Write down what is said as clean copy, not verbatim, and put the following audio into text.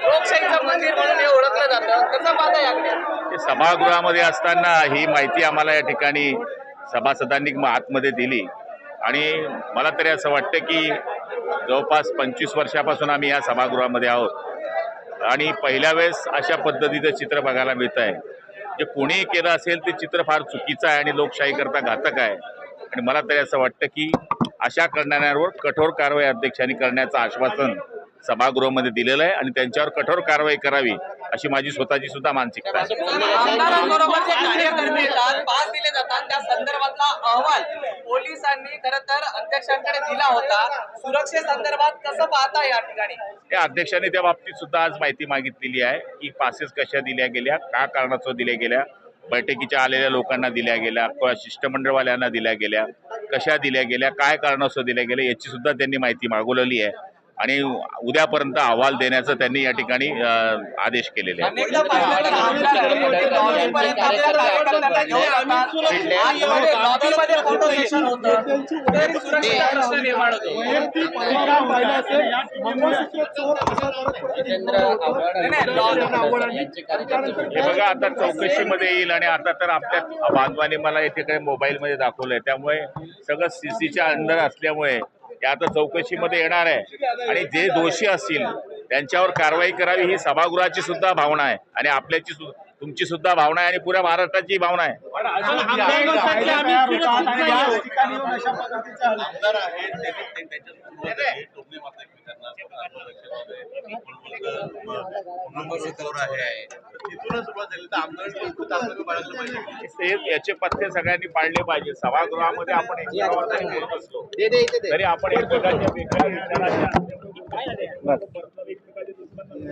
लोकशाहीचं मंदिर म्हणून हे ओळखलं जातं, कसं पाहता याकडे? सभागृहामध्ये असताना ही माहिती आम्हाला या ठिकाणी सभासदांनी आतमध्ये दिली आणि मला तरी असं वाटतं की जवळपास 25 वर्षापासून आम्ही या सभागृहामध्ये आहोत आणि पहिल्या वेळेस अशा पद्धतीचं चित्र बघायला मिळत आहे. जे कोणीही केलं असेल ते चित्र फार चुकीचं आहे आणि लोकशाही करता घातक आहे आणि मला तरी असं वाटतं की अशा करणाऱ्यांवर कठोर कारवाई अध्यक्षांनी करण्याचं आश्वासन सभागृहामध्ये दिलेलं आहे आणि त्यांच्यावर कठोर कारवाई करावी अशी माझी स्वतःची सुद्धा मानसिकता आहे. आमदारांबरोबर जे कार्यकर्ते येतात, पास दिले जातात, त्या संदर्भातला अहवाल पोलिसांनी खरं तर अध्यक्षांकडे दिला होता. सुरक्षेसंदर्भात कसं पाहता या ठिकाणी? त्या अध्यक्षांनी त्या बाबतीत सुद्धा आज माहिती मागितलेली आहे की पासेस कशा दिल्या गेल्या, का कारणास्तव दिल्या गेल्या, बैठकीच्या आलेल्या लोकांना दिल्या गेल्या किंवा शिष्टमंडळवाल्यांना दिल्या गेल्या, कशा दिल्या गेल्या, काय कारणास्तव दिल्या गेल्या याची सुद्धा त्यांनी माहिती मागवलेली आहे आणि उद्यापर्यंत अहवाल देण्याचं त्यांनी या ठिकाणी आदेश केलेले आहे. हे बघा आता चौकशीमध्ये येईल आणि आता तर आपल्या बांधवाने मला इथे मोबाईलमध्ये दाखवलंय, त्यामुळे सगळं सीसीच्या अंदर असल्यामुळे ते आता चौकशीमध्ये येणार आहे आणि जे दोषी असतील त्यांच्यावर कारवाई करावी ही सभागृहाची सुद्धा भावना आहे आणि आपल्याची तुमची सुद्धा भावना आहे आणि पुऱ्या महाराष्ट्राची भावना आहे. याचे पथ्य सगळ्यांनी पाळले पाहिजे. सभागृहामध्ये आपण एकमेकांवर बोलत असलो तरी आपण एकमेकांच्या